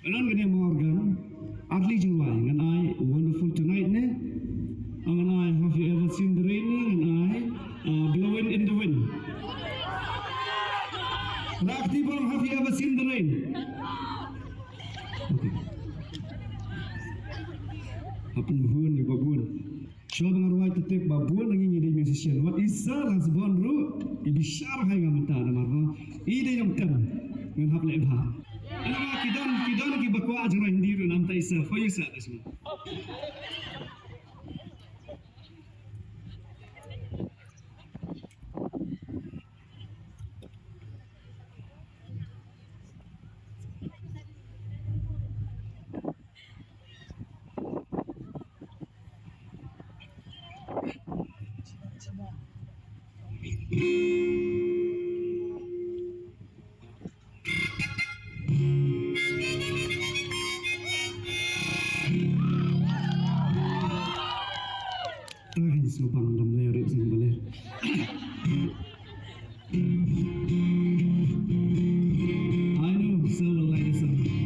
Anon gani Morgan, Adli Jingwai, and I wonderful tonight ne. And I have you ever seen the raining? And I blowing in the wind. Raktibam, have you ever seen the rain? Okay. Apun buhun ni babun. Show mengarwai tetep babun lagi ni musician. What is salas bonru? Ibishar hai ngamta namarha. Ide yang tem. Ngan hap lebha. Ana kidan ki bakwa ajra hindi ru nam ta isa foyisa tasma. Ay, subang dam lere sing baler. I know, so like this.